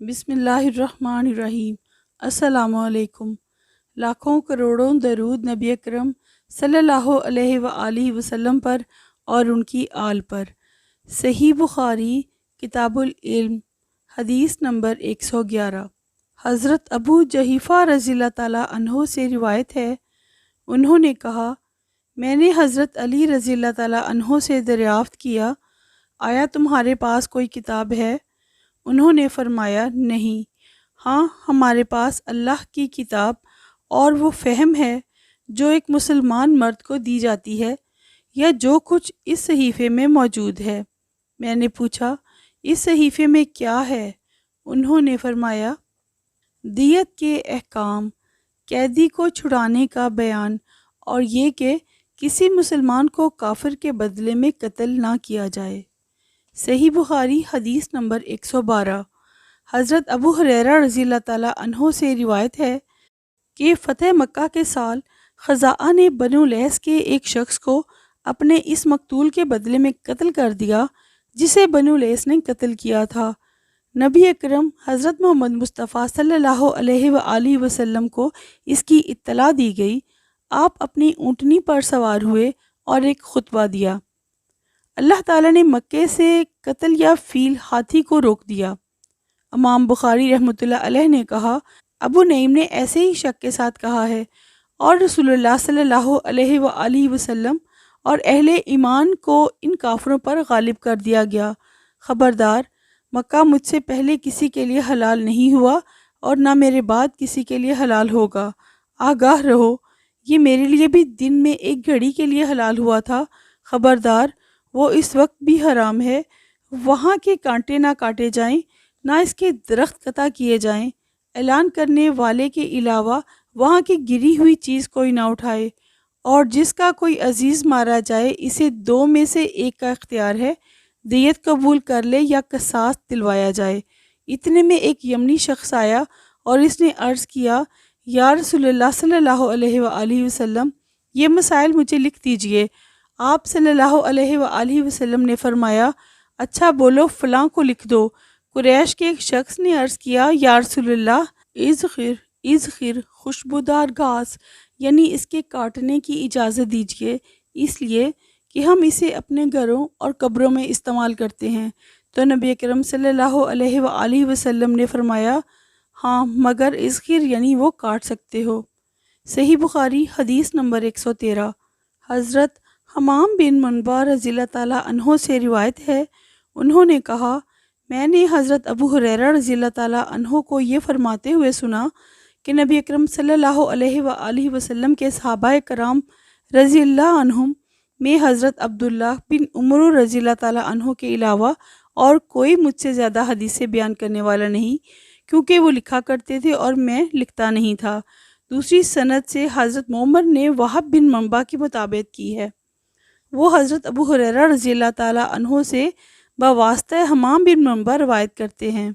بسم اللہ الرحمن الرحیم۔ السلام علیکم۔ لاکھوں کروڑوں درود نبی اکرم صلی اللہ علیہ وآلہ وسلم پر اور ان کی آل پر۔ صحیح بخاری کتاب العلم حدیث نمبر 111۔ حضرت ابو جحیفہ رضی اللہ تعالیٰ عنہ سے روایت ہے، انہوں نے کہا، میں نے حضرت علی رضی اللہ تعالیٰ عنہ سے دریافت کیا، آیا تمہارے پاس کوئی کتاب ہے؟ انہوں نے فرمایا، نہیں، ہاں ہمارے پاس اللہ کی کتاب اور وہ فہم ہے جو ایک مسلمان مرد کو دی جاتی ہے، یا جو کچھ اس صحیفے میں موجود ہے۔ میں نے پوچھا، اس صحیفے میں کیا ہے؟ انہوں نے فرمایا، دیت کے احکام، قیدی کو چھڑانے کا بیان، اور یہ کہ کسی مسلمان کو کافر کے بدلے میں قتل نہ کیا جائے۔ صحیح بخاری حدیث نمبر 112۔ حضرت ابو ہریرہ رضی اللہ تعالیٰ عنہ سے روایت ہے کہ فتح مکہ کے سال خزاعہ نے بنو لیث کے ایک شخص کو اپنے اس مقتول کے بدلے میں قتل کر دیا جسے بنو لیث نے قتل کیا تھا۔ نبی اکرم حضرت محمد مصطفیٰ صلی اللہ علیہ وآلہ وسلم کو اس کی اطلاع دی گئی۔ آپ اپنی اونٹنی پر سوار ہوئے اور ایک خطبہ دیا۔ اللہ تعالیٰ نے مکے سے قتل یا فیل ہاتھی کو روک دیا۔ امام بخاری رحمۃ اللہ علیہ نے کہا، ابو نعیم نے ایسے ہی شک کے ساتھ کہا ہے، اور رسول اللہ صلی اللہ علیہ وآلہ وسلم اور اہل ایمان کو ان کافروں پر غالب کر دیا گیا۔ خبردار، مکہ مجھ سے پہلے کسی کے لیے حلال نہیں ہوا اور نہ میرے بعد کسی کے لیے حلال ہوگا۔ آگاہ رہو، یہ میرے لیے بھی دن میں ایک گھڑی کے لیے حلال ہوا تھا۔ خبردار، وہ اس وقت بھی حرام ہے۔ وہاں کے کانٹے نہ کاٹے جائیں، نہ اس کے درخت قطع کیے جائیں۔ اعلان کرنے والے کے علاوہ وہاں کی گری ہوئی چیز کوئی نہ اٹھائے، اور جس کا کوئی عزیز مارا جائے اسے دو میں سے ایک کا اختیار ہے، دیت قبول کر لے یا قصاص دلوایا جائے۔ اتنے میں ایک یمنی شخص آیا اور اس نے عرض کیا، یا رسول اللہ صلی اللہ علیہ وآلہ وسلم، یہ مسائل مجھے لکھ دیجئے۔ آپ صلی اللہ علیہ وآلہ وسلم نے فرمایا، اچھا بولو، فلاں کو لکھ دو۔ قریش کے ایک شخص نے عرض کیا، یا رسول اللہ، اذخر خوشبودار گھاس، یعنی اس کے کاٹنے کی اجازت دیجیے، اس لیے کہ ہم اسے اپنے گھروں اور قبروں میں استعمال کرتے ہیں۔ تو نبی اکرم صلی اللہ علیہ وآلہ وسلم نے فرمایا، ہاں، مگر اذخر یعنی وہ کاٹ سکتے ہو۔ صحیح بخاری حدیث نمبر 113۔ حضرت حمام بن منبع رضی اللہ تعالیٰ عنہ سے روایت ہے، انہوں نے کہا، میں نے حضرت ابو ہریرہ رضی اللہ تعالیٰ عنہ کو یہ فرماتے ہوئے سنا کہ نبی اکرم صلی اللہ علیہ وآلہ وسلم کے صحابہ کرام رضی اللہ عنہم میں حضرت عبداللہ بن عمر رضی اللہ تعالیٰ عنہ کے علاوہ اور کوئی مجھ سے زیادہ حدیثیں بیان کرنے والا نہیں، کیونکہ وہ لکھا کرتے تھے اور میں لکھتا نہیں تھا۔ دوسری سند سے حضرت معمر نے وہب بن منبع کی مطابقت کی ہے۔ وہ حضرت ابو ہریرہ رضی اللہ تعالیٰ عنہ سے بواسطہ حمام بن منبع روایت کرتے ہیں۔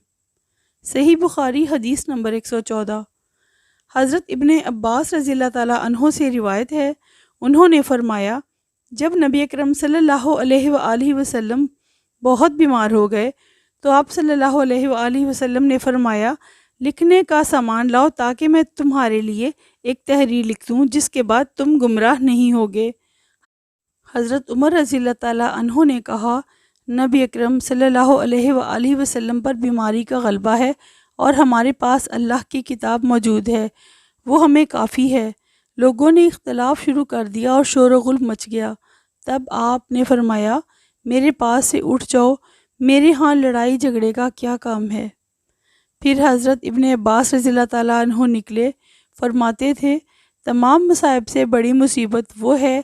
صحیح بخاری حدیث نمبر 114۔ حضرت ابن عباس رضی اللہ تعالیٰ عنہ سے روایت ہے، انہوں نے فرمایا، جب نبی اکرم صلی اللہ علیہ وآلہ وسلم بہت بیمار ہو گئے تو آپ صلی اللہ علیہ وآلہ وسلم نے فرمایا، لکھنے کا سامان لاؤ تاکہ میں تمہارے لیے ایک تحریر لکھ دوں جس کے بعد تم گمراہ نہیں ہوگے۔ حضرت عمر رضی اللہ تعالیٰ عنہ نے کہا، نبی اکرم صلی اللہ علیہ وآلہ وسلم پر بیماری کا غلبہ ہے اور ہمارے پاس اللہ کی کتاب موجود ہے، وہ ہمیں کافی ہے۔ لوگوں نے اختلاف شروع کر دیا اور شور و غل مچ گیا۔ تب آپ نے فرمایا، میرے پاس سے اٹھ جاؤ، میرے ہاں لڑائی جھگڑے کا کیا کام ہے؟ پھر حضرت ابن عباس رضی اللہ تعالیٰ عنہ نکلے، فرماتے تھے، تمام مصائب سے بڑی مصیبت وہ ہے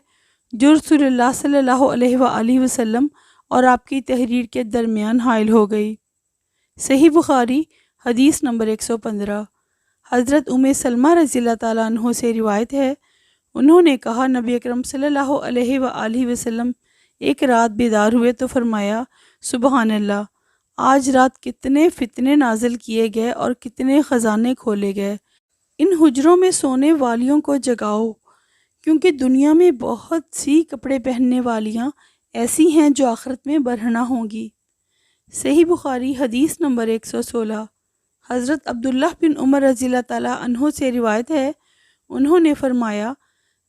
جو رسول اللہ صلی اللہ علیہ وآلہ وسلم اور آپ کی تحریر کے درمیان حائل ہو گئی۔ صحیح بخاری حدیث نمبر 115۔ حضرت سلمہ رضی اللہ تعالیٰ عنہ سے روایت ہے، انہوں نے کہا، نبی اکرم صلی اللہ علیہ وآلہ وسلم ایک رات بیدار ہوئے تو فرمایا، سبحان اللہ، آج رات کتنے فتنے نازل کیے گئے اور کتنے خزانے کھولے گئے۔ ان حجروں میں سونے والیوں کو جگاؤ، کیونکہ دنیا میں بہت سی کپڑے پہننے والیاں ایسی ہیں جو آخرت میں برہنہ ہوں گی۔ صحیح بخاری حدیث نمبر 116۔ حضرت عبداللہ بن عمر رضی اللہ تعالیٰ عنہ سے روایت ہے، انہوں نے فرمایا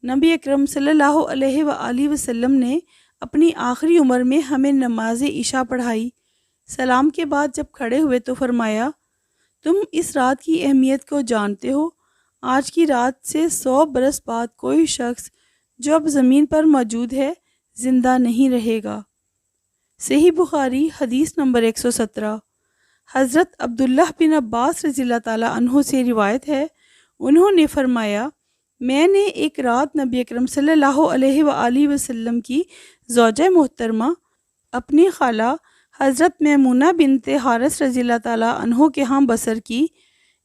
نبی اکرم صلی اللہ علیہ وآلہ وسلم نے اپنی آخری عمر میں ہمیں نماز عشاء پڑھائی۔ سلام کے بعد جب کھڑے ہوئے تو فرمایا تم اس رات کی اہمیت کو جانتے ہو؟ آج کی رات سے 100 برس بعد کوئی شخص جو اب زمین پر موجود ہے زندہ نہیں رہے گا۔ صحیح بخاری حدیث نمبر 117۔ حضرت عبداللہ بن عباس رضی اللہ تعالیٰ عنہ سے روایت ہے، انہوں نے فرمایا میں نے ایک رات نبی اکرم صلی اللہ علیہ وآلہ وسلم کی زوجہ محترمہ اپنی خالہ حضرت میمونہ بنت حارث رضی اللہ تعالیٰ عنہ کے ہاں بسر کی۔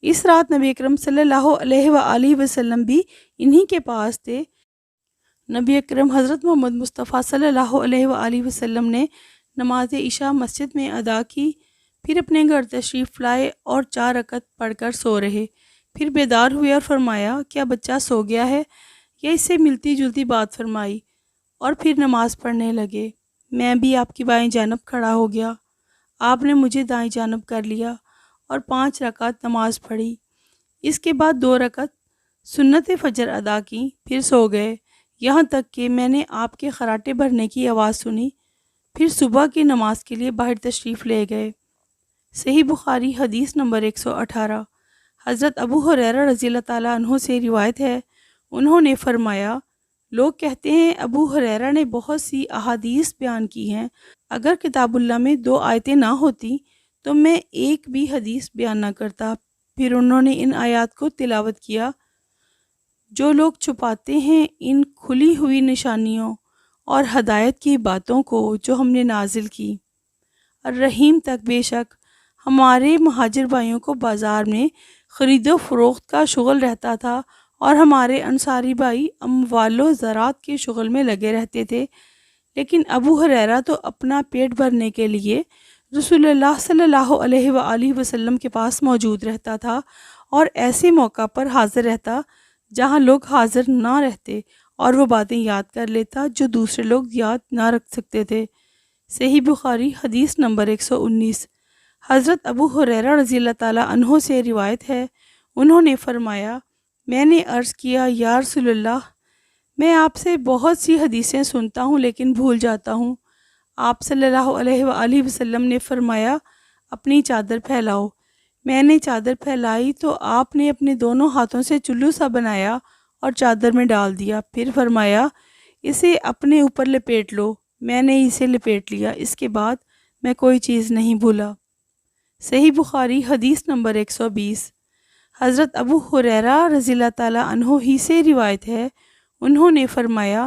اس رات نبی اکرم صلی اللہ علیہ وآلہ وسلم بھی انہی کے پاس تھے۔ نبی اکرم حضرت محمد مصطفیٰ صلی اللہ علیہ وآلہ وسلم نے نماز عشاء مسجد میں ادا کی، پھر اپنے گھر تشریف لائے اور 4 رکعت پڑھ کر سو رہے، پھر بیدار ہوئے اور فرمایا کیا بچہ سو گیا ہے؟ یا اس سے ملتی جلتی بات فرمائی اور پھر نماز پڑھنے لگے۔ میں بھی آپ کی بائیں جانب کھڑا ہو گیا، آپ نے مجھے دائیں جانب کر لیا اور 5 رکعت نماز پڑھی۔ اس کے بعد 2 رکعت سنت فجر ادا کی، پھر سو گئے، یہاں تک کہ میں نے آپ کے خراٹے بھرنے کی آواز سنی، پھر صبح کی نماز کے لیے باہر تشریف لے گئے۔ صحیح بخاری حدیث نمبر 118۔ حضرت ابو ہریرہ رضی اللہ تعالیٰ عنہ سے روایت ہے، انہوں نے فرمایا لوگ کہتے ہیں ابو ہریرہ نے بہت سی احادیث بیان کی ہیں، اگر کتاب اللہ میں 2 آیتیں نہ ہوتی تو میں ایک بھی حدیث بیان نہ کرتا۔ پھر انہوں نے ان آیات کو تلاوت کیا، جو لوگ چھپاتے ہیں ان کھلی ہوئی نشانیوں اور ہدایت کی باتوں کو جو ہم نے نازل کی۔ الرحیم تک بے شک ہمارے مہاجر بھائیوں کو بازار میں خرید و فروخت کا شغل رہتا تھا اور ہمارے انصاری بھائی اموال و زراعت کے شغل میں لگے رہتے تھے، لیکن ابو ہریرہ تو اپنا پیٹ بھرنے کے لیے رسول اللہ صلی اللہ علیہ وآلہ وسلم کے پاس موجود رہتا تھا اور ایسے موقع پر حاضر رہتا جہاں لوگ حاضر نہ رہتے، اور وہ باتیں یاد کر لیتا جو دوسرے لوگ یاد نہ رکھ سکتے تھے۔ صحیح بخاری حدیث نمبر 119۔ حضرت ابو ہریرہ رضی اللہ تعالیٰ عنہ سے روایت ہے، انہوں نے فرمایا میں نے عرض کیا یا رسول اللہ، میں آپ سے بہت سی حدیثیں سنتا ہوں لیکن بھول جاتا ہوں۔ آپ صلی اللہ علیہ وآلہ وسلم نے فرمایا اپنی چادر پھیلاؤ۔ میں نے چادر پھیلائی تو آپ نے اپنے دونوں ہاتھوں سے چلو سا بنایا اور چادر میں ڈال دیا، پھر فرمایا اسے اپنے اوپر لپیٹ لو۔ میں نے اسے لپیٹ لیا، اس کے بعد میں کوئی چیز نہیں بھولا۔ صحیح بخاری حدیث نمبر 120۔ حضرت ابو ہریرہ رضی اللہ تعالیٰ عنہ ہی سے روایت ہے، انہوں نے فرمایا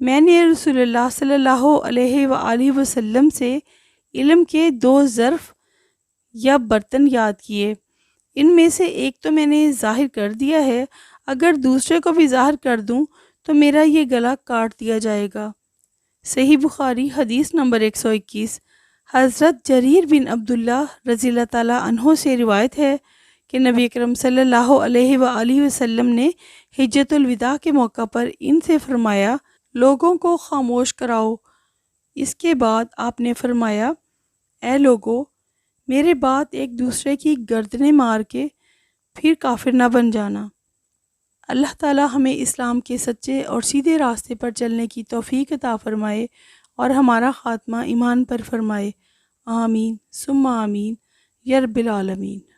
میں نے رسول اللہ صلی اللہ علیہ وآلہ وسلم سے علم کے 2 ظرف یا برتن یاد کیے، ان میں سے ایک تو میں نے ظاہر کر دیا ہے، اگر دوسرے کو بھی ظاہر کر دوں تو میرا یہ گلا کاٹ دیا جائے گا۔ صحیح بخاری حدیث نمبر 121۔ حضرت جریر بن عبداللہ رضی اللہ تعالیٰ عنہ سے روایت ہے کہ نبی اکرم صلی اللہ علیہ وآلہ وسلم نے حجۃ الوداع کے موقع پر ان سے فرمایا لوگوں کو خاموش کراؤ۔ اس کے بعد آپ نے فرمایا اے لوگو، میرے بعد ایک دوسرے کی گردنیں مار کے پھر کافر نہ بن جانا۔ اللہ تعالی ہمیں اسلام کے سچے اور سیدھے راستے پر چلنے کی توفیق عطا فرمائے اور ہمارا خاتمہ ایمان پر فرمائے، آمین ثم آمین یا رب العالمین۔